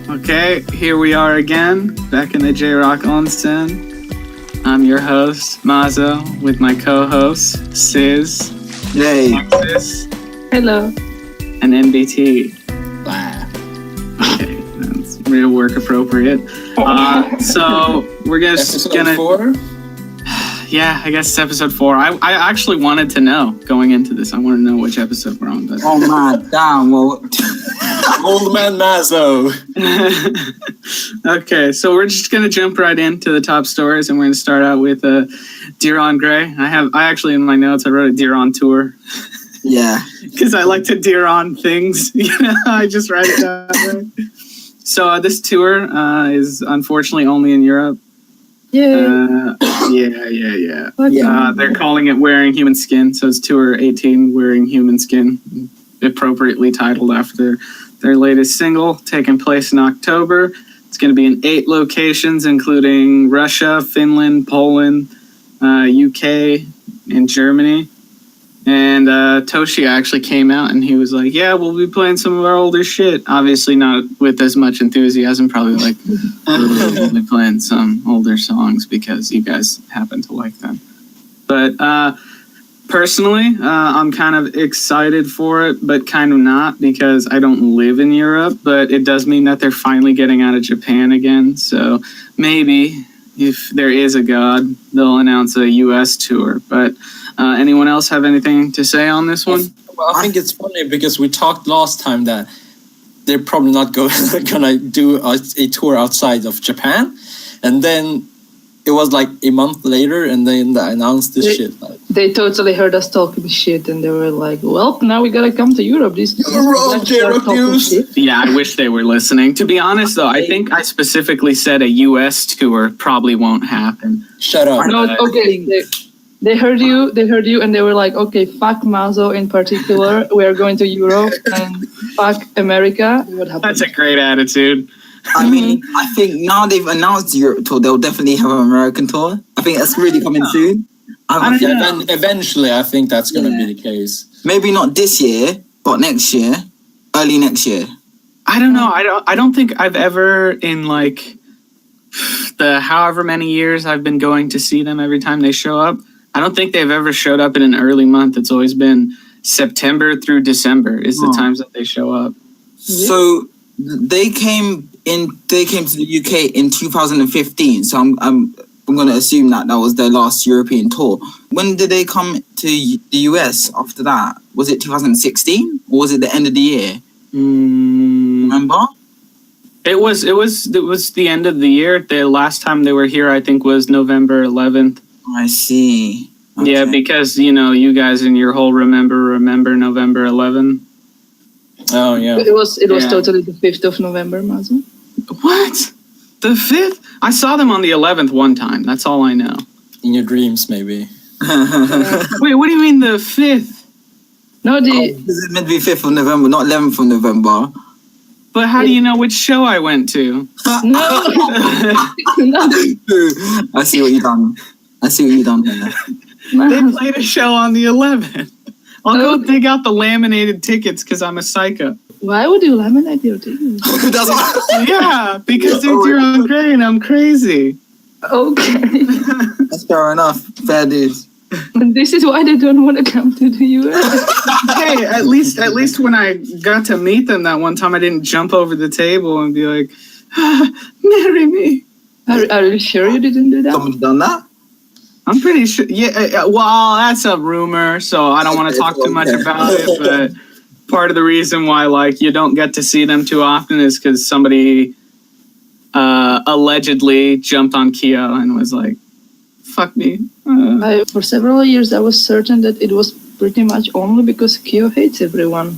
Okay, here we are again, back in the JROCK Onsen. I'm your host, Mazo, with my co-hosts, Sis, Yay. Alexis, Hello. and MBT. Wow. Okay, that's real work appropriate. So we're Episode 4? Yeah, I guess it's episode 4. I actually wanted to know going into this. I want to know which episode we're on. But Oh my damn, well. Old man Mazo. Okay, so we're just gonna jump right into the top stories, and we're gonna start out with DIR En Grey. I actually in my notes I wrote a DIR On tour. Yeah. Because I like to DIR on things, I just write it down. So this tour is unfortunately only in Europe. Yeah. Yeah. They're calling it Wearing Human Skin, so it's Tour 18, Wearing Human Skin, appropriately titled after their latest single, taking place in October. It's going to be in 8 locations, including Russia, Finland, Poland, UK, and Germany. And Toshi actually came out and he was like, yeah, we'll be playing some of our older shit. Obviously not with as much enthusiasm, probably like, we'll be playing some older songs because you guys happen to like them. But personally, I'm kind of excited for it, but kind of not because I don't live in Europe. But it does mean that they're finally getting out of Japan again. So maybe if there is a God, they'll announce a US tour. But anyone else have anything to say on this one? Well, I think it's funny because we talked last time that they're probably not gonna do a tour outside of Japan, and then it was like a month later, and then they announced this shit. They totally heard us talking shit, and they were like, "Well, now we gotta come to Europe." Yeah, I wish they were listening. To be honest, though, I think I specifically said a US tour probably won't happen. Shut up. No, okay. They heard you, and they were like, "Okay, fuck Mazo in particular. We are going to Europe, and fuck America." What happened? That's a great attitude. I mean, I think now they've announced Europe tour, they'll definitely have an American tour. I think that's really coming soon. Eventually, I think that's going to be the case. Maybe not this year, but next year, early next year. I don't know. I don't think I've ever in like the however many years I've been going to see them every time they show up. I don't think they've ever showed up in an early month. It's always been September through December is the times that they show up. So they came to the UK in 2015. So I'm going to assume that was their last European tour. When did they come to the US after that? Was it 2016 or was it the end of the year? Remember? It was the end of the year. The last time they were here, I think, was November 11th. I see. Okay. Yeah, because you guys in your whole remember November 11th. Oh yeah. It was totally the 5th of November, Mazo. What? The 5th? I saw them on the 11th one time. That's all I know. In your dreams, maybe. Wait, what do you mean the 5th? No, This is meant to be 5th of November, not 11th of November. But how do you know which show I went to? No. I see what you done. Here. They played a show on the 11th. I'll go dig out the laminated tickets because I'm a psycho. Why would you laminate your tickets? Yeah, because they're DIR En Grey and I'm crazy. Okay. That's fair enough. Fair dues. This is why they don't want to come to the US. Hey, at least when I got to meet them that one time, I didn't jump over the table and be like, marry me. Are you sure you didn't do that? Someone's done that? I'm pretty sure. Yeah, well, that's a rumor, so I don't want to talk too much about it. But part of the reason why, you don't get to see them too often is because somebody allegedly jumped on Kyo and was like, fuck me. For several years, I was certain that it was pretty much only because Kyo hates everyone.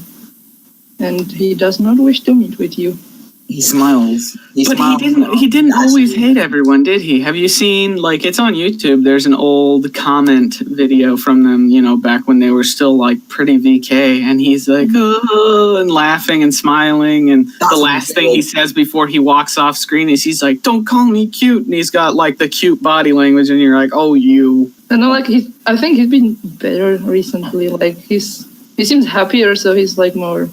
And he does not wish to meet with you. He smiles. He didn't always hate everyone, did he? Have you seen, it's on YouTube, there's an old comment video from them, back when they were still, pretty VK, and he's like, oh, and laughing and smiling, and the last thing he says before he walks off screen is he's like, don't call me cute, and he's got, the cute body language, and you're like, oh, you. I know, like I think he's been better recently. Like he seems happier, so he's like more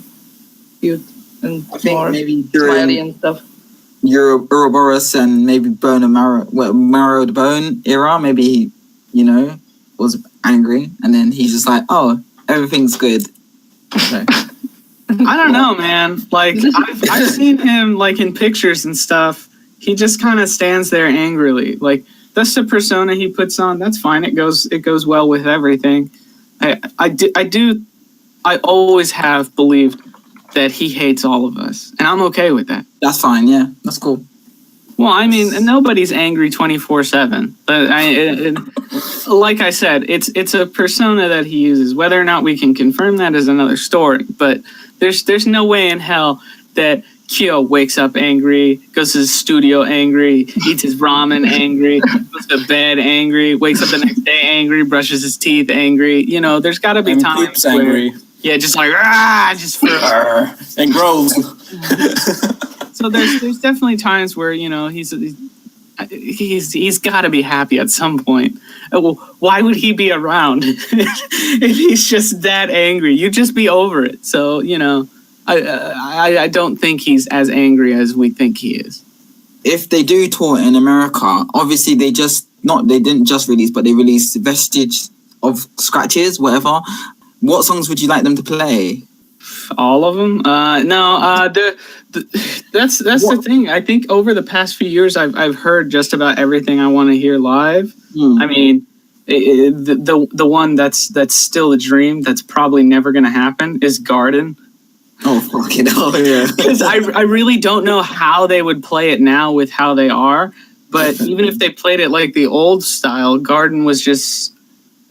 cute and I think more maybe smiley during and stuff. Ouroboros and maybe Bone and Marrow the Bone era, maybe he, was angry, and then he's just like, oh, everything's good. So. I don't know, man. Like I've seen him like in pictures and stuff. He just kind of stands there angrily. Like that's the persona he puts on. That's fine. It goes well with everything. I always have believed that he hates all of us, and I'm okay with that. That's fine. Yeah, that's cool. Well, I mean, nobody's angry 24/7. But like I said, it's a persona that he uses. Whether or not we can confirm that is another story. But there's no way in hell that Kyo wakes up angry, goes to his studio angry, eats his ramen angry, goes to bed angry, wakes up the next day angry, brushes his teeth angry. There's got to be And times poops where, angry. yeah, just like just for. And grows. So there's definitely times where he's got to be happy at some point. Well, why would he be around if he's just that angry? You just be over it. So I don't think he's as angry as we think he is. If they do tour in America, obviously they didn't just release, but they released vestige of scratches, whatever. What songs would you like them to play? All of them? That's the thing. I think over the past few years, I've heard just about everything I want to hear live. I mean, the one that's still a dream that's probably never going to happen is Garden. Oh, fucking hell, yeah. Because I really don't know how they would play it now with how they are. But even if they played it like the old style, Garden was just...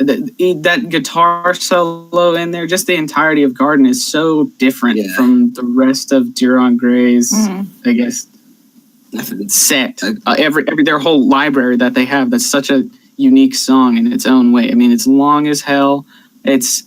That guitar solo in there, just the entirety of Garden is so different from the rest of DIR EN GREY's, I guess, set. Their whole library that they have, that's such a unique song in its own way. I mean, it's long as hell. It's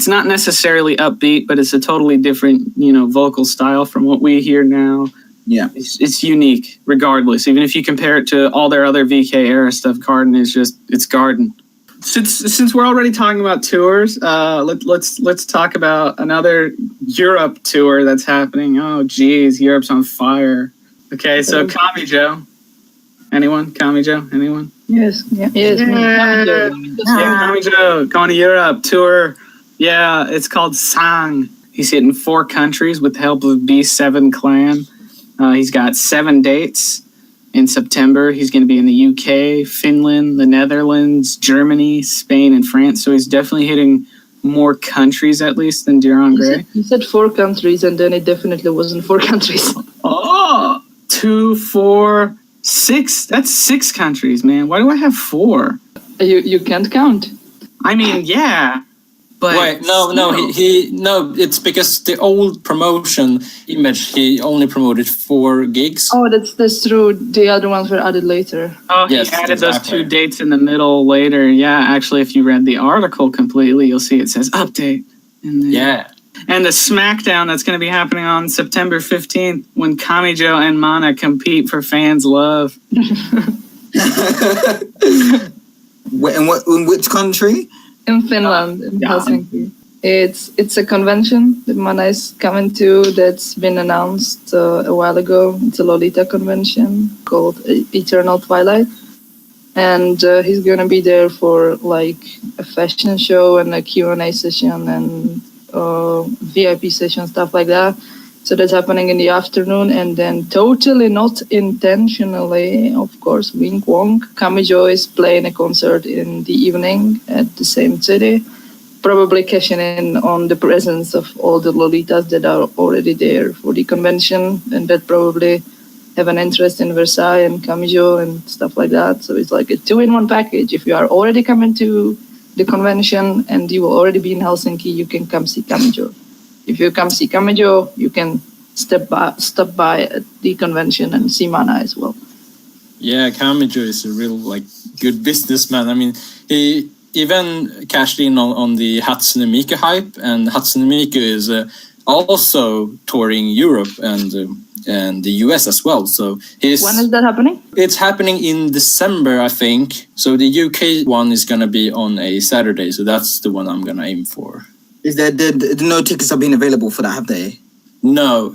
not necessarily upbeat, but it's a totally different, vocal style from what we hear now. Yeah, it's unique regardless. Even if you compare it to all their other VK era stuff, Garden is it's Garden. Since we're already talking about tours, let's talk about another Europe tour that's happening. Oh, geez, Europe's on fire. Okay, so Kamijo. Anyone? Kamijo? Anyone? Yes. Kamijo going to Europe tour. Yeah, it's called Sang. He's hitting 4 countries with the help of B7 Clan. He's got 7 dates. In September, he's going to be in the UK, Finland, the Netherlands, Germany, Spain, and France. So he's definitely hitting more countries, at least, than DIR EN GREY. You said 4 countries, and then it definitely wasn't 4 countries. Oh, 2, 4, 6. That's 6 countries, man. Why do I have 4? You can't count. I mean, yeah. But wait, no, it's because the old promotion image, he only promoted 4 gigs. Oh, that's true. The other ones were added later. Oh, he added those 2 dates in the middle later. Yeah, actually, if you read the article completely, you'll see it says update. Yeah. And the SmackDown that's going to be happening on September 15th when Kamijo and Mana compete for fans' love. In which country? In Finland, in Helsinki. It's a convention that Mana is coming to that's been announced a while ago. It's a Lolita convention called Eternal Twilight. And he's going to be there for like a fashion show and a Q&A session and VIP session, stuff like that. So that's happening in the afternoon. And then totally not intentionally, of course, wink wonk, Kamijo is playing a concert in the evening at the same city, probably cashing in on the presence of all the Lolitas that are already there for the convention and that probably have an interest in Versailles and Kamijo and stuff like that. So it's like a 2-in-1 package. If you are already coming to the convention and you will already be in Helsinki, you can come see Kamijo. If you come see Kamijo, you can stop by at the convention and see Mana as well. Yeah, Kamijo is a real good businessman. I mean, he even cashed in on the Hatsune Miku hype, and Hatsune Miku is also touring Europe, and and the US as well. So When is that happening? it's happening in December, I think. So the UK one is gonna be on a Saturday. So that's the one I'm gonna aim for. Is there no tickets have been available for that, have they? No,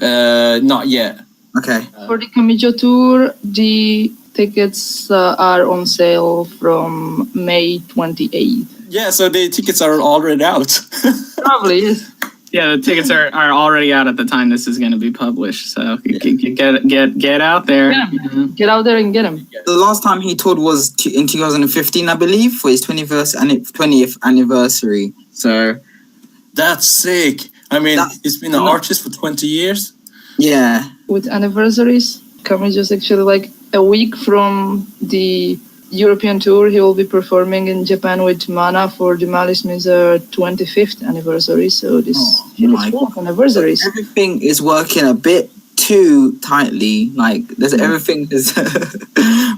not yet. Okay. For the Kamijo tour, the tickets are on sale from May 28th. Yeah, so the tickets are already out. Probably, yes. Yeah, the tickets are already out at the time this is going to be published. So get out there. Yeah. Get out there and get them. The last time he toured was in 2015, I believe, for his 20th anniversary. So That's sick. I mean, he's been an artist for 20 years. yeah. With anniversaries, Kamijo's actually like a week from the European tour, he will be performing in Japan with Mana for the Malice Miser 25th anniversary. So this is full of anniversaries. Everything is working a bit too tightly. Like everything is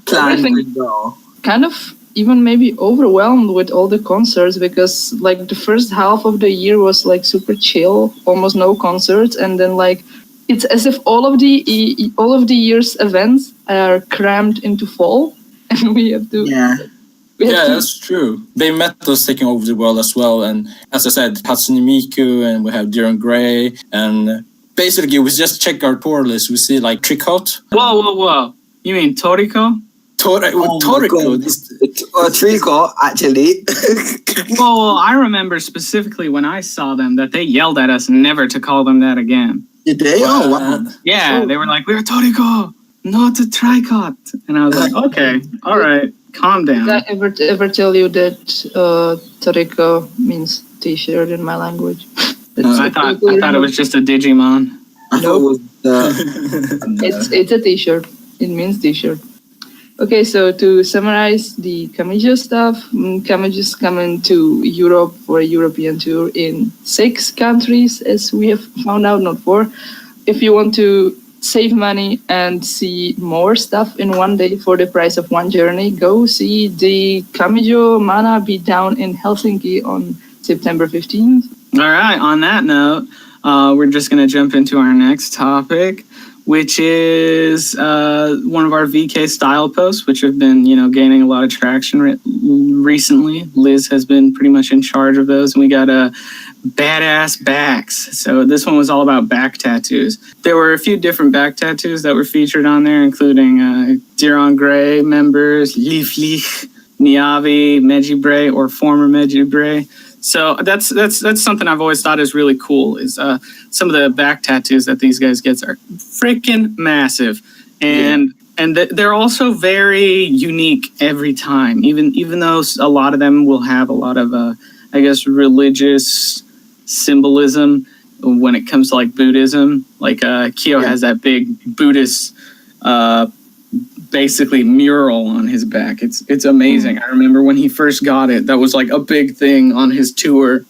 planned really well. Kind of even maybe overwhelmed with all the concerts, because like the first half of the year was like super chill, almost no concerts, and then like it's as if all of the year's events are crammed into fall. And we have to. That's true. They met us taking over the world as well. And as I said, Hatsune Miku, and we have DIR EN GREY. And basically, we just check our tour list. We see like Tricot. Whoa. You mean Toriko? Toriko. Tricot, actually. Well, I remember specifically when I saw them that they yelled at us never to call them that again. Did they? Oh, wow. Yeah, they were like, we're Toriko, not a Tricot. And I was like, okay, all right, calm down. Did I ever tell you that Toriko means t-shirt in my language? I thought it was just a Digimon. I thought it was it's a t-shirt. It means t-shirt. Okay, so to summarize the Kamijo stuff, Kamijo's coming to Europe for a European tour in 6 countries, as we have found out, not 4. If you want to save money and see more stuff in one day for the price of one journey, go see the Kamijo Mana Beatdown in Helsinki on September 15th. All right, on that note, we're just going to jump into our next topic, which is one of our VK style posts, which have been, gaining a lot of traction recently. Liz has been pretty much in charge of those, and we got badass backs. So this one was all about back tattoos. There were a few different back tattoos that were featured on there, including DIR EN GREY members, Leaflich, Niavi, Mejibre, or former Mejibre. So that's something I've always thought is really cool, is some of the back tattoos that these guys get are freaking massive. And they're also very unique every time, even though a lot of them will have a lot of, religious symbolism when it comes to like Buddhism. Like Kyo has that big Buddhist basically mural on his back. It's amazing. I remember when he first got it, that was like a big thing on his tour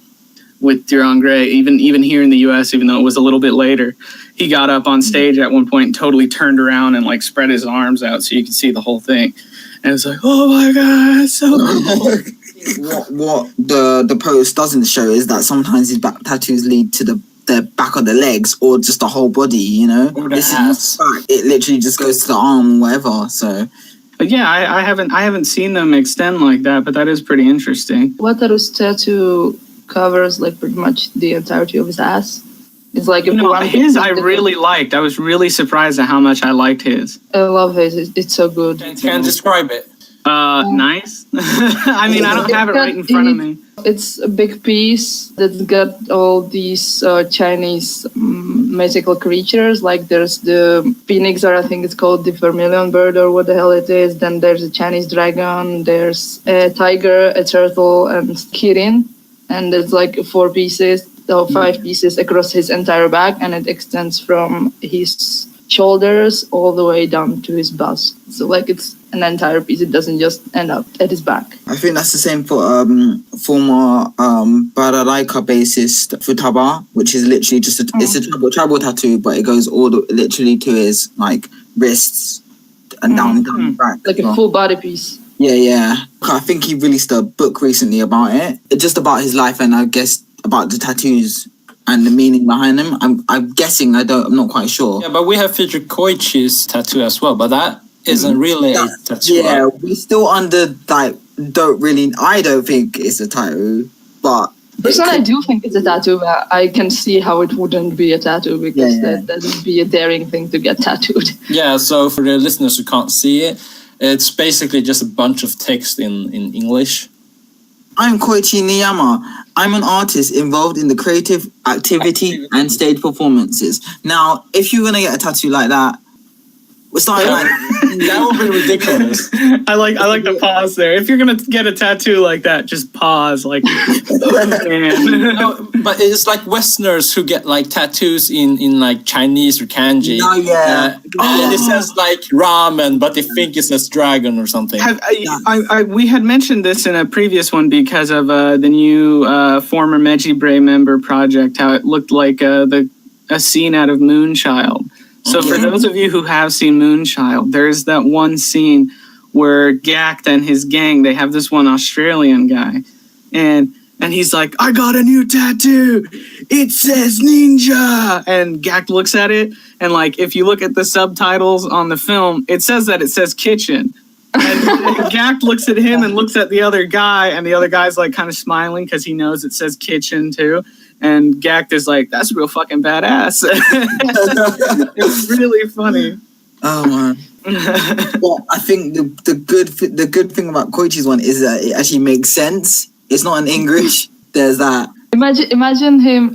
with DIR EN GREY. Even here in the US, even though it was a little bit later, he got up on stage at one point and totally turned around and like spread his arms out so you could see the whole thing. And it's like, oh my god, it's so cool. What the post doesn't show is that sometimes his back tattoos lead to the back of the legs or just the whole body, Or the ass. It literally just goes to the arm, whatever. So yeah, I haven't seen them extend like that, but that is pretty interesting. Wataru's tattoo covers like pretty much the entirety of his ass. It's like his I really liked. I was really surprised at how much I liked his. I love his. It's so good. Can describe it. Nice. I mean, I don't have it right in front of me. It's a big piece that's got all these Chinese magical creatures. Like there's the phoenix, or I think it's called the vermilion bird, or what the hell it is. Then there's a Chinese dragon. There's a tiger, a turtle, and kirin. And it's like 4 pieces or 5 pieces across his entire back, and it extends from his shoulders all the way down to his bust. So like it's an entire piece. It doesn't just end up at his back. I think that's the same for former Bararaika bassist Futaba, which is literally just it's a tribal tattoo, but it goes literally to his like wrists and down the back. Like a full body piece. Yeah. I think he released a book recently about it. It's just about his life and I guess about the tattoos and the meaning behind them. I'm guessing. I'm not quite sure. Yeah, but we have featured Koichi's tattoo as well, but that isn't really a tattoo. Yeah, right? we still I don't think it's a tattoo, but Personally, I do think it's a tattoo, but I can see how it wouldn't be a tattoo because that would be a daring thing to get tattooed. Yeah, so for the listeners who can't see it, it's basically just a bunch of text in English. I'm Koichi Niyama. I'm an artist involved in the creative activity and stage performances. Now, if you're gonna get a tattoo like that, we're starting like That would be ridiculous. I like the pause there. If you're gonna get a tattoo like that, just pause. Like, oh, man. No, but it's like Westerners who get like tattoos in like Chinese or kanji. Oh, yeah. And it says like ramen, but they think it says dragon or something. We had mentioned this in a previous one because of the new former Meiji Bray member project, how it looked like a scene out of Moonchild. So for those of you who have seen Moonchild, there's that one scene where Gact and his gang, they have this one Australian guy, and he's like, I got a new tattoo. It says ninja. And Gact looks at it, and like if you look at the subtitles on the film, it says kitchen. And Gact looks at him and looks at the other guy, and the other guy's like kind of smiling because he knows it says kitchen too. And Gact is like, that's real fucking badass. It's really funny. oh man. Well, I think the good thing about Koichi's one is that it actually makes sense. It's not in English. There's that. Imagine him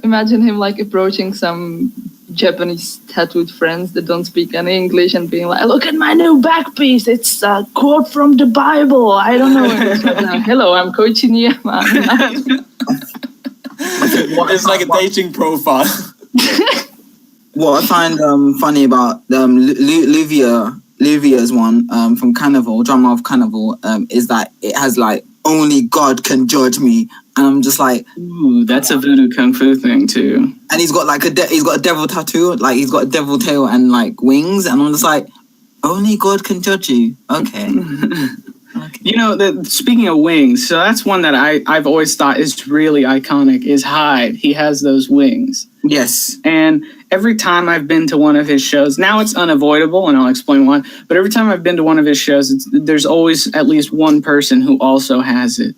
like approaching some Japanese tattooed friends that don't speak any English and being like, look at my new back piece. It's a quote from the Bible. I don't know. Hello, I'm Koichi Niyama. It's like a dating profile. What I find funny about Livia's one from Carnival, drummer of Carnival, is that it has like only God can judge me, and I'm just like, ooh, that's a voodoo kung fu thing too. And he's got like he's got a devil tattoo, like he's got a devil tail and like wings, and I'm just like, only God can judge you. Okay. You know, speaking of wings, so that's one that I've always thought is really iconic, is Hyde. He has those wings. Yes. And every time I've been to one of his shows, now it's unavoidable, and I'll explain why, but every time I've been to one of his shows, there's always at least one person who also has it.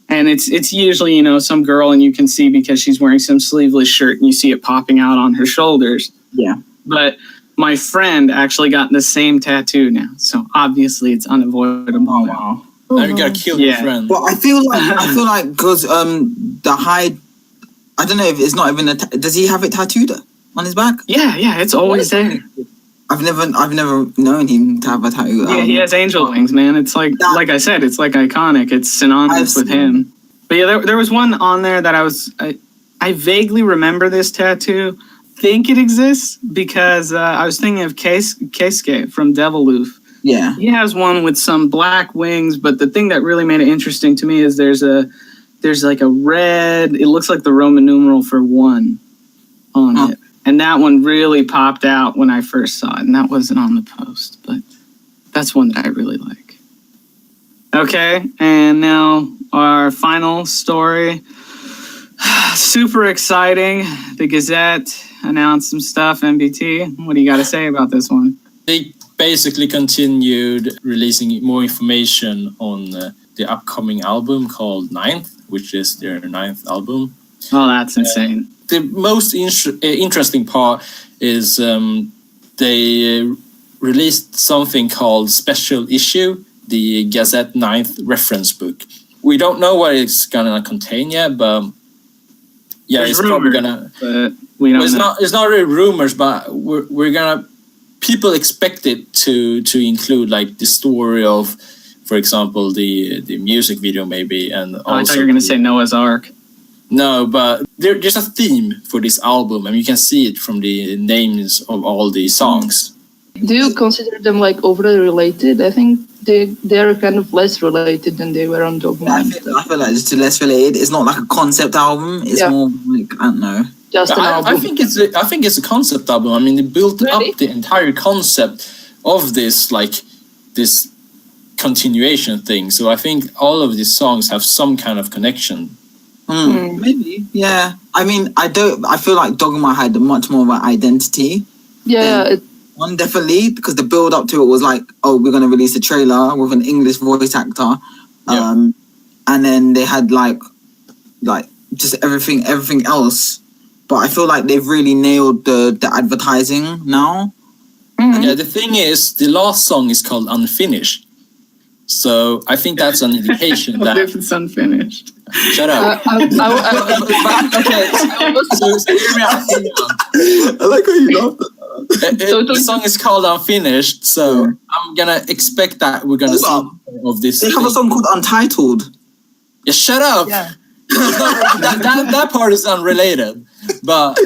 And it's usually, you know, some girl, and you can see because she's wearing some sleeveless shirt, and you see it popping out on her shoulders. Yeah. But my friend actually got the same tattoo now, so obviously it's unavoidable. Oh wow! Now you gotta kill your friend. But I feel like because the Hyde, I don't know if it's not even does he have it tattooed on his back? Yeah, it's always there. I've never known him to have a tattoo. Yeah, he has angel wings, man. It's like I said, it's like iconic. It's synonymous with him. But yeah, there was one on there that I vaguely remember this tattoo. Think it exists because I was thinking of Keisuke from Deviloof. Yeah. He has one with some black wings, but the thing that really made it interesting to me is there's like a red, it looks like the Roman numeral for 1 on it. And that one really popped out when I first saw it, and that wasn't on the post, but that's one that I really like. Okay, and now our final story. Super exciting. The Gazette announced some stuff. MBT, what do you got to say about this one? They basically continued releasing more information on the upcoming album called Ninth, which is their 9th album. Oh, that's insane. The most interesting part is they released something called Special Issue, the Gazette 9th reference book. We don't know what it's gonna contain yet, but yeah, There's it's probably rumors, gonna. But we don't know. It's not really rumors, but we're gonna. People expect it to include like the story of, for example, the music video maybe, and also. I thought you were gonna say Noah's Ark. No, but there's a theme for this album, and you can see it from the names of all the songs. Do you consider them like overly related? I think they're kind of less related than they were on Dogma. I feel like it's less related. It's not like a concept album. It's more like, I don't know. Just an album. I think it's a concept album. I mean, they built up the entire concept of this continuation thing. So I think all of these songs have some kind of connection. Maybe, yeah. I mean, I feel like Dogma had much more of an identity. Yeah, One definitely, because the build up to it was like, oh, we're gonna release a trailer with an English voice actor, and then they had like just everything else. But I feel like they've really nailed the advertising now. Mhm. Yeah, the thing is, the last song is called Unfinished. So I think that's an indication What that... if it's unfinished? Shut up. Okay, so hear me out. I like how you laughed. The song is called Unfinished, so I'm gonna expect that we're gonna see more of this. They have a song called Untitled. Yeah, shut up. Yeah. that part is unrelated, but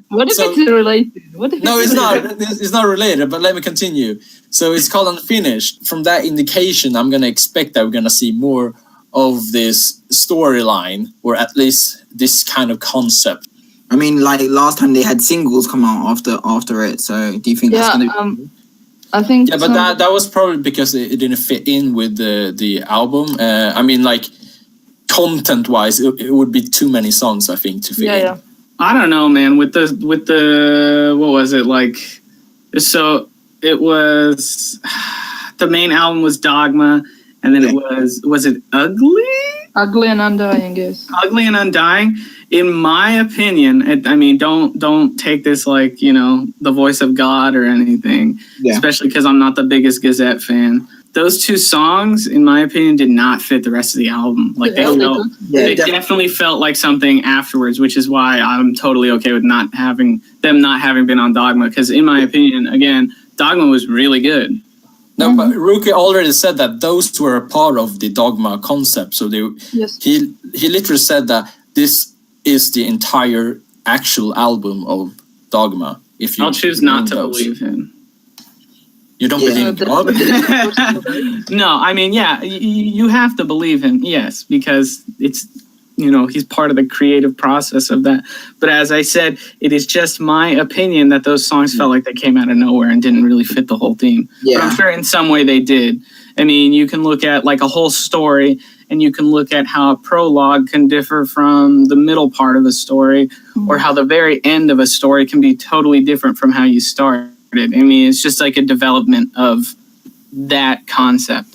What if so- it's related? What if no, it's it's not. related? It's not related. But let me continue. So it's called Unfinished. From that indication, I'm gonna expect that we're gonna see more of this storyline, or at least this kind of concept. I mean, like last time they had singles come out after it. So do you think that's Yeah, gonna? I think. Yeah, but that was probably because it didn't fit in with the album. I mean, like content-wise, it would be too many songs, I think, to fit in. Yeah. I don't know, man. With the what was it like? So it was the main album was Dogma, and then it was it Ugly? Ugly and Undying, yes. Ugly and Undying. In my opinion, I mean, don't take this like, you know, the voice of God or anything, especially because I'm not the biggest Gazette fan. Those two songs, in my opinion, did not fit the rest of the album. Like they definitely felt like something afterwards, which is why I'm totally okay with not having been on Dogma. Because in my opinion, again, Dogma was really good. No, but Rookie already said that those were a part of the Dogma concept. So he literally said that this is the entire actual album of Dogma. If you I'll choose not to believe him. You don't believe in God? No, I mean, yeah, you have to believe him, yes, because it's, you know, he's part of the creative process of that. But as I said, it is just my opinion that those songs felt like they came out of nowhere and didn't really fit the whole theme. Yeah. But I'm sure in some way they did. I mean, you can look at like a whole story, and you can look at how a prologue can differ from the middle part of a story, or how the very end of a story can be totally different from how you started. I mean, it's just like a development of that concept.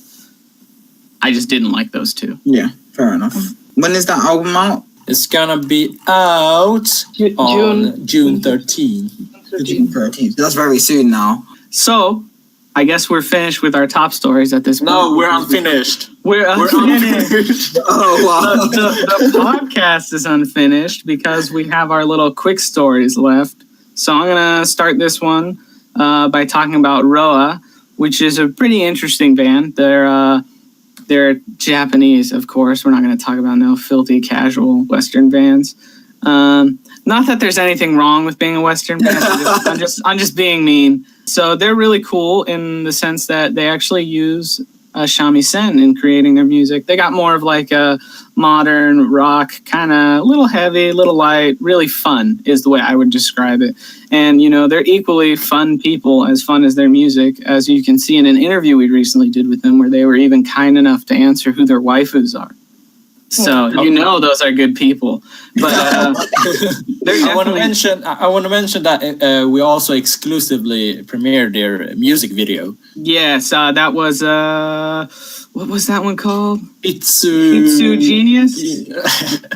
I just didn't like those two. Yeah, fair enough. When is that album out? It's gonna be out on June 13th. June 13th. That's very soon now. So, I guess we're finished with our top stories at this point. No, we're unfinished. We're unfinished. Oh, wow. The podcast is unfinished because we have our little quick stories left. So I'm going to start this one by talking about Roa, which is a pretty interesting band. They're Japanese, of course. We're not going to talk about no filthy, casual Western bands. Not that there's anything wrong with being a Western band. I'm just being mean. So they're really cool in the sense that they actually use shamisen in creating their music. They got more of like a modern rock, kind of little heavy, little light, really fun is the way I would describe it. And, you know, they're equally fun people, as fun as their music, as you can see in an interview we recently did with them where they were even kind enough to answer who their waifus are. So you know those are good people. But I want to mention that we also exclusively premiered their music video. Yes, that was what was that one called? Itsu Genius.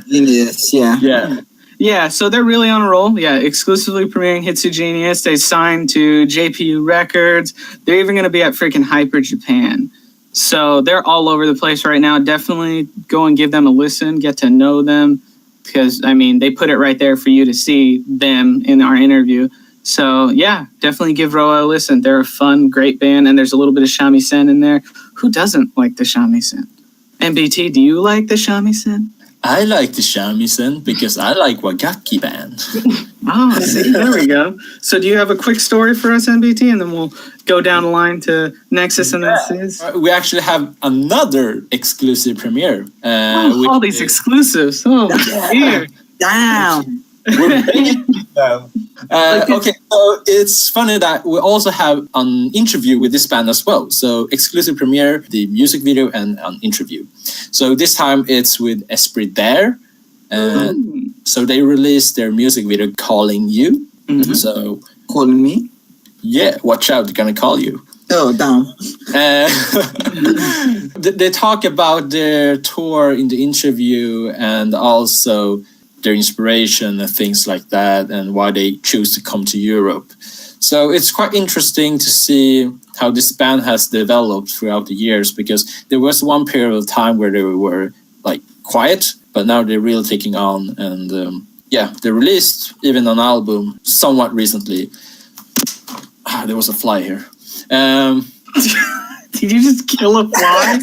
Genius, yeah. Yeah, so they're really on a roll. Yeah, exclusively premiering Hitsu Genius. They signed to JPU Records. They're even going to be at freaking Hyper Japan. So they're all over the place right now. Definitely go and give them a listen, get to know them, because, I mean, they put it right there for you to see them in our interview. So, yeah, definitely give Roa a listen. They're a fun, great band, and there's a little bit of shamisen in there. Who doesn't like the shamisen? MBT, do you like the shamisen? I like the shamisen because I like Wagaki band. Oh, see, there we go. So do you have a quick story for us, MBT? And then we'll go down the line to Nexus and then Sis. We actually have another exclusive premiere. All these exclusives. Oh, dear. Damn. We're making them. Okay, so it's funny that we also have an interview with this band as well. So exclusive premiere, the music video, and an interview. So this time it's with Esprit DIR, And so they released their music video Calling You. Mhm. So Calling me? yeah, watch out, they're gonna call you. Oh, damn. They talk about their tour in the interview and also their inspiration and things like that and why they choose to come to Europe. So it's quite interesting to see how this band has developed throughout the years, because there was one period of time where they were like quiet, but now they're really taking on. And they released even an album somewhat recently. There was a fly here. Did you just kill a fly?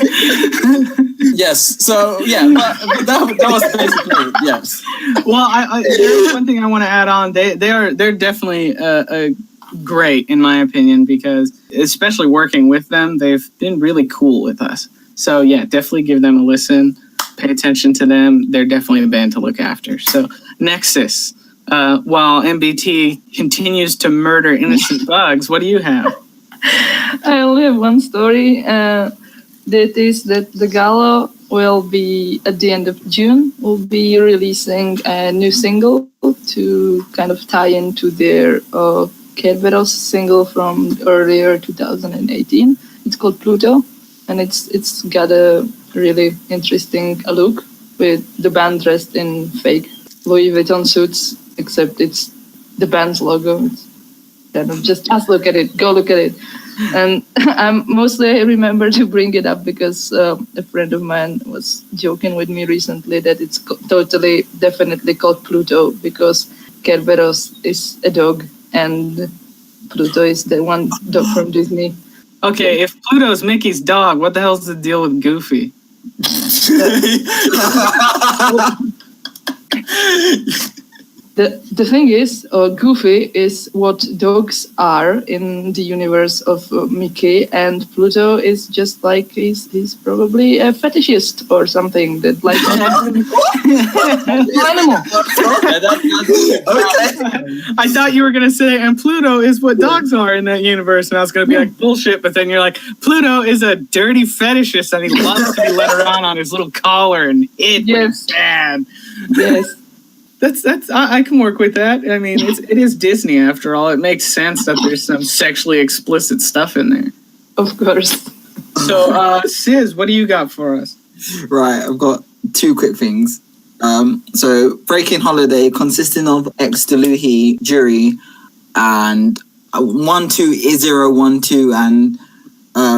Yes. So yeah, but that was basically it. Yes. Well, there's one thing I want to add on. They're definitely great in my opinion, because especially working with them, they've been really cool with us. So yeah, definitely give them a listen. Pay attention to them. They're definitely the band to look after. So Nexus, while MBT continues to murder innocent bugs, what do you have? I only have one story. That is that the Gala will be at the end of June. Will be releasing a new single to kind of tie into their Kerberos single from earlier 2018. It's called Pluto, and it's got a really interesting look with the band dressed in fake Louis Vuitton suits, except it's the band's logo. It's kind of just look at it, go look at it. And I remember to bring it up because a friend of mine was joking with me recently that it's definitely called Pluto because Kerberos is a dog and Pluto is the one dog from Disney. Okay, if Pluto's Mickey's dog, what the hell's the deal with Goofy? The thing is, Goofy is what dogs are in the universe of Mickey, and Pluto is just like he's probably a fetishist or something that like animal. Okay. I thought you were gonna say, and Pluto is what dogs are in that universe, and I was gonna be like bullshit. But then you're like, Pluto is a dirty fetishist, and he loves to be led around on his little collar and hit when it's bad. Yes. That's I can work with that. I mean, it is Disney after all. It makes sense that there's some sexually explicit stuff in there. Of course. So, Sis, what do you got for us? Right, I've got two quick things. So Breaking Holiday, consisting of ex-Deluhi jury and 12 and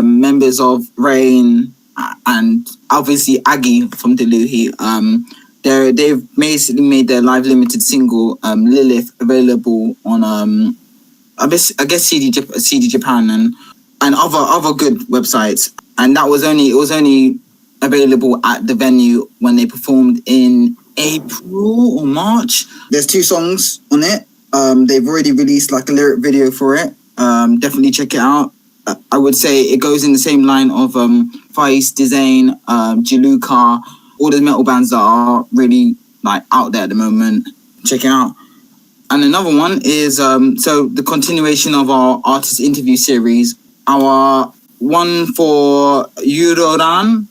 members of Rain and obviously Aggie from Deluhi. They've basically made their live limited single Lilith available on I guess CD Japan and other good websites, and it was only available at the venue when they performed in April or March. There's 2 songs on it. They've already released like a lyric video for it. Definitely check it out. I would say it goes in the same line of Faiz, Design, Jaluka, all the metal bands that are really like out there at the moment. Check it out. And another one is so the continuation of our artist interview series. Our one for Euroran,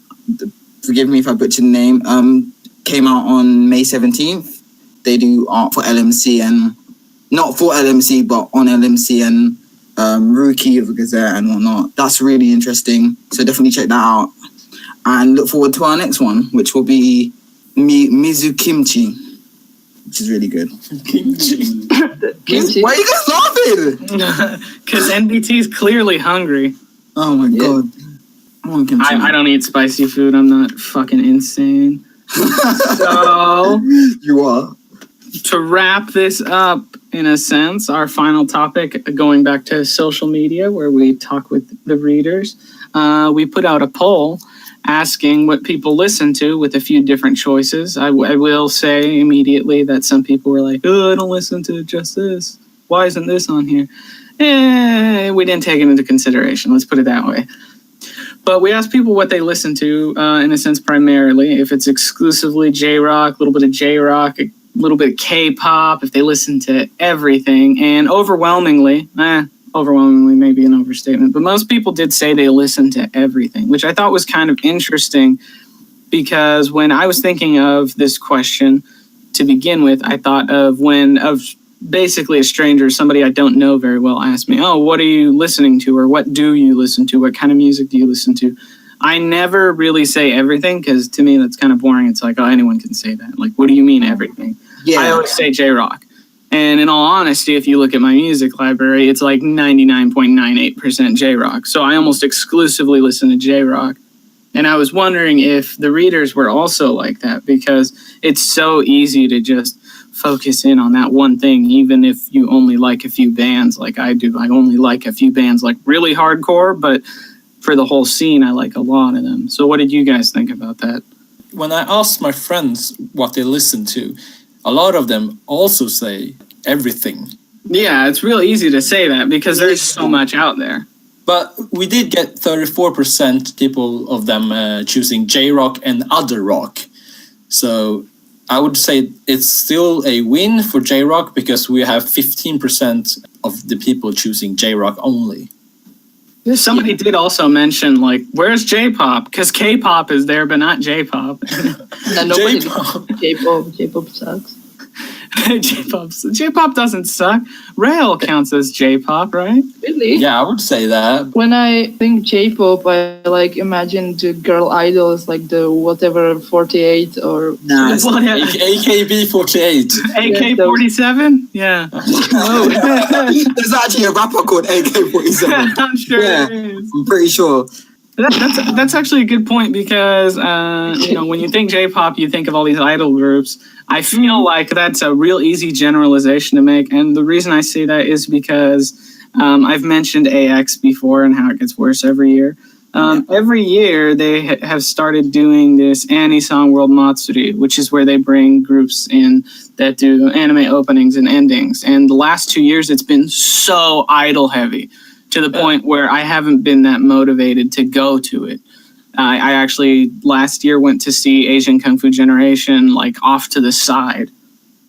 forgive me if I butchered the name, came out on May 17th. They do art for LMC and not for LMC, but on LMC and Rookie of the Gazette and whatnot. That's really interesting. So definitely check that out. And look forward to our next one, which will be Mizu Kimchi, which is really good. Kimchi. Why are you guys laughing? Because NBT is clearly hungry. Oh my god. I want kimchi. I don't eat spicy food. I'm not fucking insane. So, you are. To wrap this up, in a sense, our final topic, going back to social media, where we talk with the readers, we put out a poll asking what people listen to with a few different choices. I will say immediately that some people were like, oh, I don't listen to just this. Why isn't this on here? We didn't take it into consideration. Let's put it that way. But we asked people what they listen to, in a sense, primarily. If it's exclusively J-Rock, a little bit of J-Rock, a little bit of K-pop, if they listen to everything. And overwhelmingly may be an overstatement, but most people did say they listen to everything, which I thought was kind of interesting because when I was thinking of this question, to begin with, I thought of basically a stranger, somebody I don't know very well, asked me, "Oh, what are you listening to?" or "What do you listen to? What kind of music do you listen to?" I never really say everything, because to me that's kind of boring. It's like, oh, anyone can say that. Like, what do you mean everything? Yeah. I always say JROCK. And in all honesty, if you look at my music library, it's like 99.98% JROCK. So I almost exclusively listen to JROCK. And I was wondering if the readers were also like that, because it's so easy to just focus in on that one thing, even if you only like a few bands like I do. I only like a few bands like really hardcore, but for the whole scene, I like a lot of them. So what did you guys think about that? When I asked my friends what they listen to, a lot of them also say everything. Yeah, it's real easy to say that because there's so much out there. But we did get 34% people of them choosing J-rock and other rock. So I would say it's still a win for J-rock, because we have 15% of the people choosing J-rock only. Somebody did also mention, like, where's J-pop? Because K-pop is there, but not J-pop. No, nobody J-pop. J-pop sucks. J-pop doesn't suck. Rail counts as J-pop, right? Really? Yeah, I would say that. When I think J-pop, I like imagine the girl idols like the whatever 48 or Nah, it's AKB48. AK-47? Yeah. there's actually a rapper called AK-47. I'm sure Yeah. there is. I'm pretty sure. That's actually a good point, because when you think J-pop, you think of all these idol groups. I feel like that's a real easy generalization to make, and the reason I say that is because I've mentioned AX before and how it gets worse every year. Every year they have started doing this Anisong World Matsuri, which is where they bring groups in that do anime openings and endings. And the last 2 years, it's been so idol heavy, to the point where I haven't been that motivated to go to it. I actually last year went to see Asian Kung Fu Generation like off to the side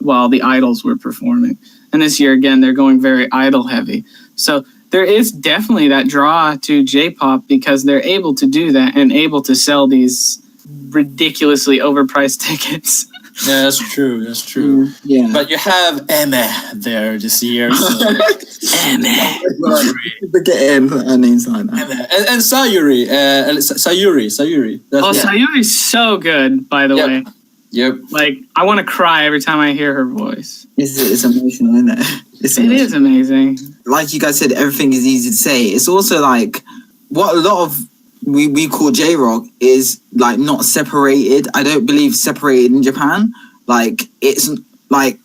while the idols were performing. And this year, again, they're going very idol heavy. So there is definitely that draw to J-pop, because they're able to do that and able to sell these ridiculously overpriced tickets. Yeah, that's true. That's true. Yeah. But you have Emme there this year. So. Forget her name's like that. Emme. And Sayuri. Sayuri. Sayuri's so good, by the way. Yep. Like, I want to cry every time I hear her voice. It's emotional, isn't it? It is amazing. Like you guys said, everything is easy to say. It's also like what a lot of we call J-rock is like not separated. I don't believe separated in Japan. Like, it's like,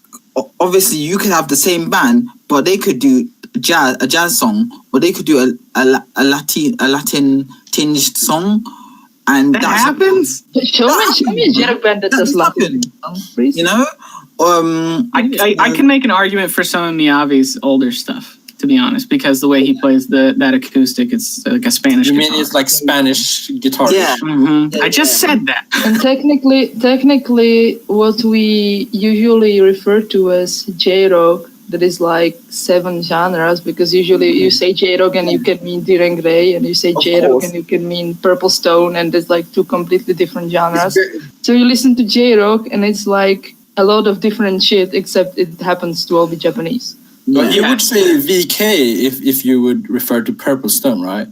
obviously you could have the same band, but they could do a jazz song, or they could do a Latin tinged song, and That happens. Show me a J-rock band that does Latin, please. You know, I can make an argument for some of Miyavi's older stuff, to be honest, because the way he plays that acoustic, it's like a Spanish You guitar. mean it's like Spanish guitar? Yeah. I just said that. And technically, what we usually refer to as J-rock, that is like 7 genres, because usually you say J-rock and you can mean DIR EN GREY, and you say J-rock and you can mean Purple Stone, and there's like 2 completely different genres. So you listen to J-rock and it's like a lot of different shit, except it happens to all be Japanese. But you would say VK if you would refer to Purple Stone, right?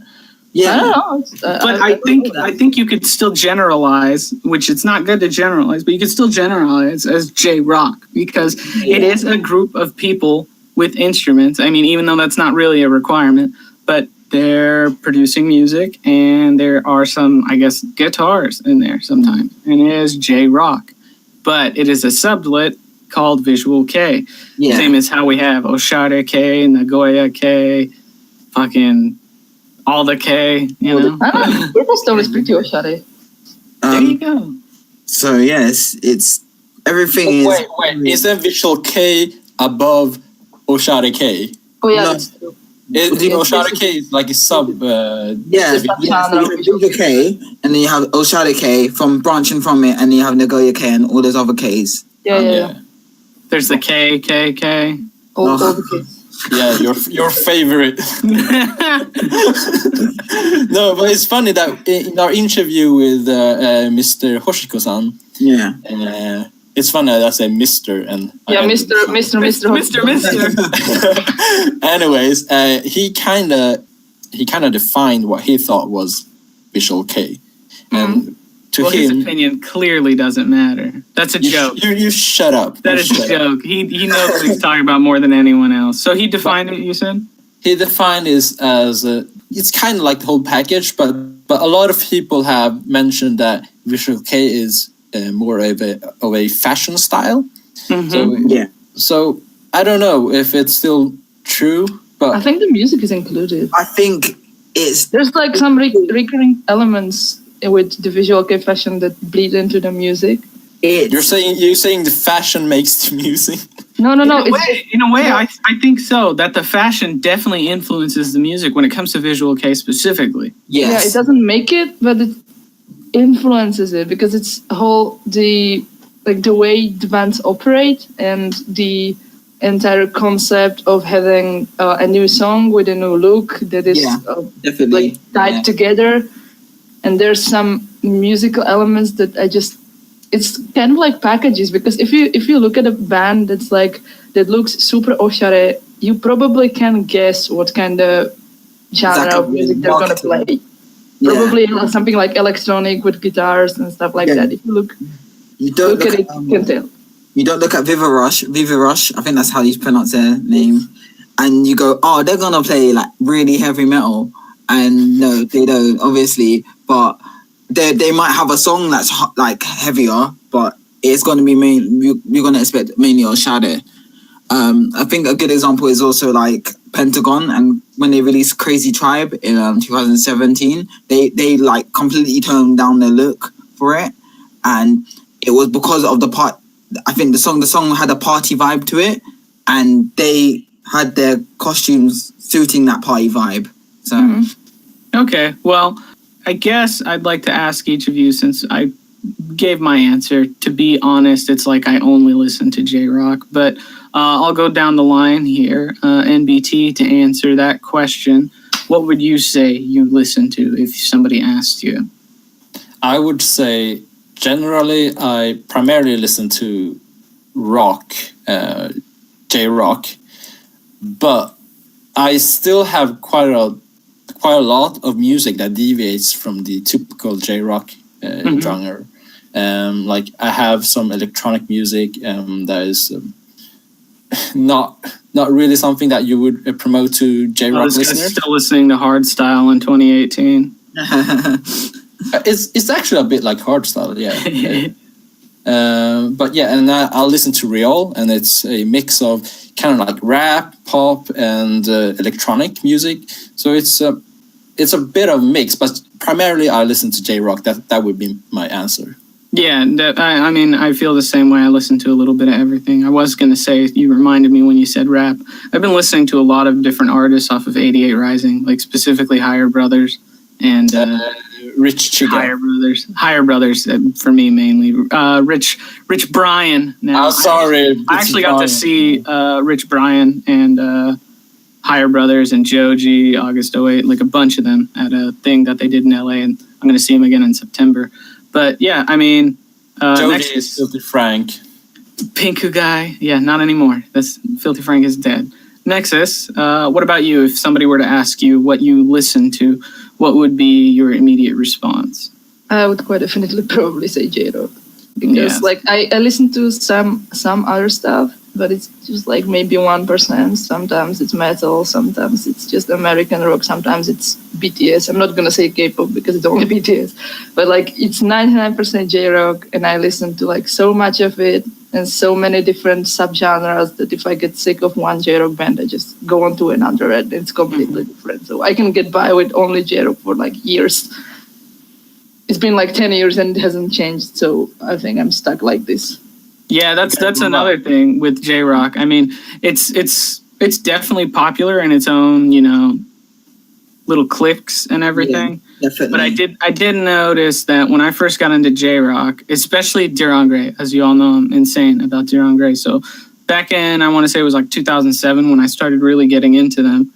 I don't know. But I think you could still generalize, which it's not good to generalize, but you could still generalize as J-rock, because it is a group of people with instruments. I mean, even though that's not really a requirement, but they're producing music, and there are some, I guess, guitars in there sometimes, and it is J-rock. But it is a sublet called Visual-kei. Yeah. Same as how we have Oshare-kei, Nagoya-kei, fucking all the K, you know? I don't know. Purple Stone is pretty oshare. There you go. So yes, it's everything Wait, isn't Visual-kei above Oshare-kei? Oh yeah, No. that's true. Oshare-kei is like a sub... Yeah, It's a genre. Visual-kei, and then you have Oshare-kei from branching from it, and then you have Nagoya-kei and all those other Ks. Yeah. There's the K. All the kids. Yeah, your favorite. No, but it's funny that in our interview with Mr. Hoshiko-san, Yeah. It's funny that I say Mr. and Yeah, Mr. Anyways, he kind of defined what he thought was Visual-kei, and to Well, him, his opinion clearly doesn't matter. That's a joke. You shut up. That is a joke. He knows what he's talking about more than anyone else. So he defined it, you said? He defined it as it's kind of like the whole package, but a lot of people have mentioned that Visual-kei is more of a fashion style. Mm-hmm. So I don't know if it's still true, but I think the music is included. I think There's like some recurring elements with the Visual-kei fashion that bleed into the music. You're saying the fashion makes the music? No. In a way, I think so. That the fashion definitely influences the music when it comes to Visual-kei specifically. Yes. Yeah, it doesn't make it, but it influences it because it's the way the bands operate and the entire concept of having a new song with a new look that is definitely tied together. And there's some musical elements that it's kind of like packages, because if you look at a band that looks super oshare, you probably can guess what kind of genre of music they're gonna play. Probably something like electronic with guitars and stuff like that. If you look at it, you can tell. You don't look at Viva Rush, I think that's how you pronounce their name, and you go, oh, they're gonna play like really heavy metal, and no, they don't, obviously, but they might have a song that's like heavier, but it's gonna be you're gonna expect mainly Oshare. I think a good example is also like Pentagon, and when they released Crazy Tribe in 2017, they like completely toned down their look for it, and it was because of the part. I think the song had a party vibe to it, and they had their costumes suiting that party vibe. So, Okay, well, I guess I'd like to ask each of you, since I gave my answer. To be honest, it's like I only listen to JROCK, but I'll go down the line here. NBT, to answer that question, what would you say you listen to if somebody asked you? I would say generally I primarily listen to rock, JROCK, but I still have quite a lot of music that deviates from the typical JROCK genre. Like I have some electronic music that is not really something that you would promote to JROCK listeners. Still listening to hardstyle in 2018. It's actually a bit like hardstyle, yeah. But yeah, and I'll listen to Real, and it's a mix of kind of like rap, pop, and electronic music. So it's a bit of a mix, but primarily I listen to JROCK. That would be my answer. Yeah, I mean, I feel the same way. I listen to a little bit of everything. I was going to say, you reminded me when you said rap. I've been listening to a lot of different artists off of 88 Rising, like specifically Higher Brothers and Rich Chiga. Higher Brothers for me mainly. Rich Brian. Now, I'm sorry. I actually got to see Rich Brian and Higher Brothers and Joji, August 08, like a bunch of them at a thing that they did in LA, and I'm going to see him again in September. But yeah, I mean, Joji is Filthy Frank. Pinku guy, yeah, not anymore. That's Filthy Frank is dead. Nexus, what about you? If somebody were to ask you what you listen to, what would be your immediate response? I would quite definitely probably say JROCK, because like I listen to some other stuff, but it's just like maybe 1%. Sometimes it's metal, sometimes it's just American rock, sometimes it's BTS. I'm not gonna say K-pop because it's only BTS, but like it's 99% JROCK, and I listen to like so much of it and so many different subgenres that if I get sick of one JROCK band, I just go on to another, and it's completely different. So I can get by with only JROCK for like years. It's been like 10 years and it hasn't changed, so I think I'm stuck like this. Yeah, that's another thing with JROCK. I mean, it's definitely popular in its own, little cliques and everything. Yeah, definitely. But I did notice that when I first got into JROCK, especially DIR EN GREY, as you all know, I'm insane about DIR EN GREY. So back in, I want to say it was like 2007 when I started really getting into them.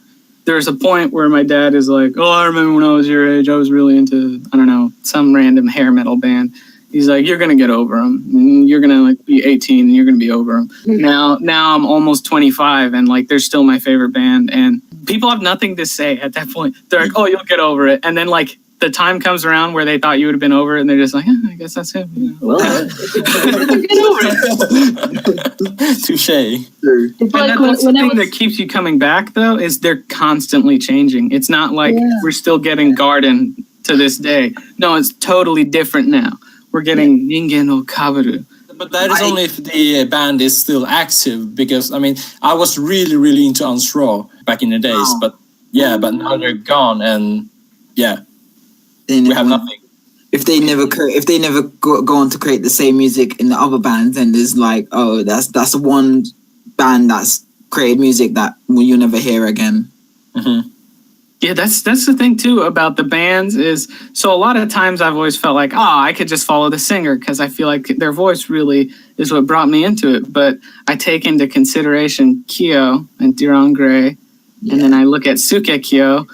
There was a point where my dad is like, oh, I remember when I was your age, I was really into, I don't know, some random hair metal band. He's like, you're gonna get over them. You're gonna like be 18 and you're gonna be over them. Now I'm almost 25 and like they're still my favorite band. And people have nothing to say at that point. They're like, oh, you'll get over it. And then like the time comes around where they thought you would have been over it, and they're just like, I guess that's him. You know? Well, get over it. Touche. It's And like that's the when I thing that was, keeps you coming back, though, is they're constantly changing. It's not like we're still getting Garden to this day. No, it's totally different now. We're getting Ningen no Kabaru. But that is only if the band is still active, because I mean, I was really, really into Unsraw back in the days, but now they're gone, and we have nothing. If they never go on to create the same music in the other bands, then there's like, oh, that's the one band that's created music that you'll never hear again. Mm-hmm. Yeah, that's the thing too about the bands is, so a lot of times I've always felt like, I could just follow the singer because I feel like their voice really is what brought me into it. But I take into consideration Kyo and DIR EN GREY, and then I look at Sukekyo.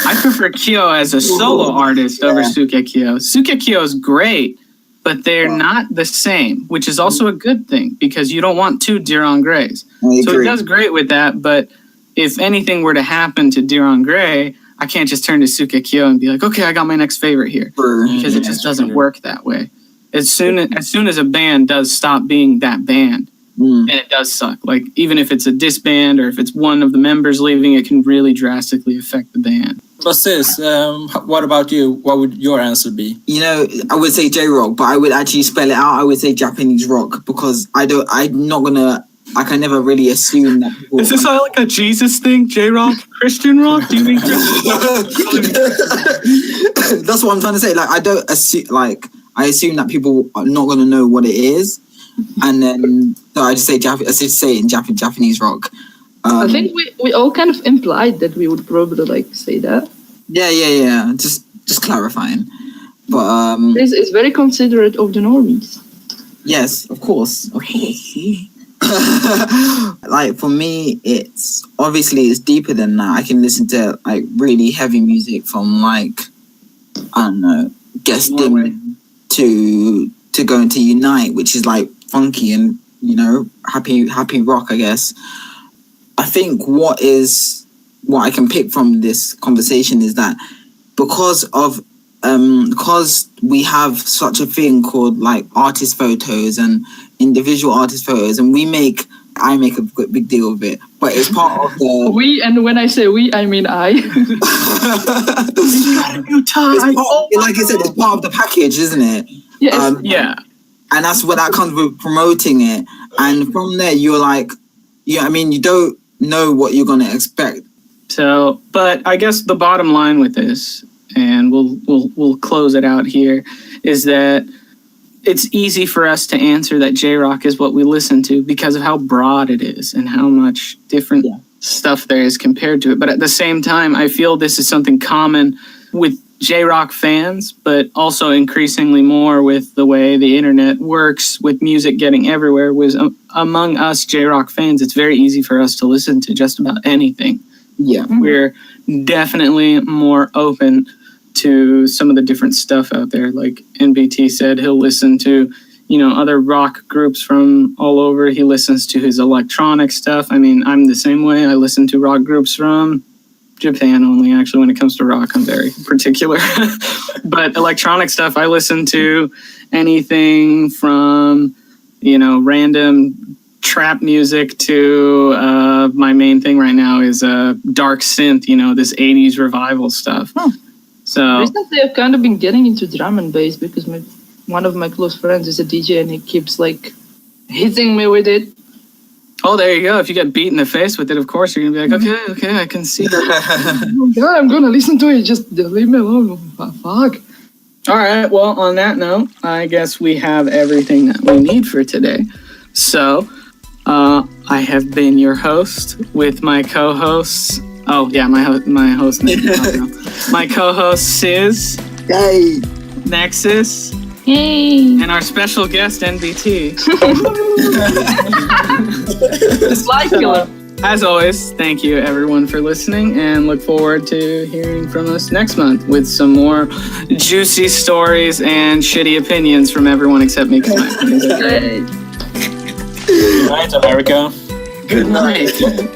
I prefer Kyo as a solo artist over Sukekyo. Sukekyo is great, but they're not the same, which is also a good thing because you don't want two DIR EN GREYs. So it does great with that, but if anything were to happen to DIR EN GREY, I can't just turn to Sukekyo and be like, okay, I got my next favorite here. Because it just doesn't work that way. As soon as a band does stop being that band, and it does suck. Like, even if it's a disband or if it's one of the members leaving, it can really drastically affect the band. But sis, what about you? What would your answer be? You know, I would say J-Rock, but I would actually spell it out. I would say Japanese rock because I can never really assume that people... Is this like a Jesus thing? J-Rock? Christian rock? Do you mean Christian rock? That's what I'm trying to say. Like, I don't assume... Like, I assume that people are not going to know what it is. And then... So I just say it in Japanese rock. I think we all kind of implied that we would probably like say that. Yeah. Just clarifying. But... It's very considerate of the normies. Yes, of course. Like for me, it's deeper than that. I can listen to like really heavy music from like, I don't know, Guesting to going to Unite, which is like funky and, you know, happy rock, I guess. I think what I can pick from this conversation is that because we have such a thing called like artist photos and individual artist photos, and I make a big deal of it, but it's part of the... We, and when I say we, I mean I. Like I said, it's part of the package, isn't it? Yes. And that's where that comes with promoting it. And from there, you're like, you don't know what you're going to expect. So, but I guess the bottom line with this, and we'll close it out here, is that it's easy for us to answer that J-Rock is what we listen to because of how broad it is and how much different stuff there is compared to it. But at the same time, I feel this is something common with J-Rock fans, but also increasingly more with the way the internet works with music getting everywhere. Was among us J-Rock fans, it's very easy for us to listen to just about anything. Yeah. We're definitely more open to some of the different stuff out there. Like NBT said, he'll listen to, other rock groups from all over. He listens to his electronic stuff. I mean, I'm the same way. I listen to rock groups from Japan only. Actually, when it comes to rock, I'm very particular. But electronic stuff, I listen to anything from, random trap music to my main thing right now is dark synth, this 80s revival stuff. So recently I've kind of been getting into drum and bass because one of my close friends is a DJ and he keeps like hitting me with it. Oh, there you go. If you get beat in the face with it, of course you're gonna be like, okay, I can see that. Oh God, I'm gonna listen to it. Just leave me alone. Fuck. All right. Well, on that note, I guess we have everything that we need for today. So, I have been your host with my co-hosts. Oh yeah, my host name. My co-host Sis. Hey. Nexus. Hey. And our special guest NBT. It's like killer. as always, thank you everyone for listening, and look forward to hearing from us next month with some more juicy stories and shitty opinions from everyone except me. 'Cause my opinions are great. Great. Good night, America. Good night.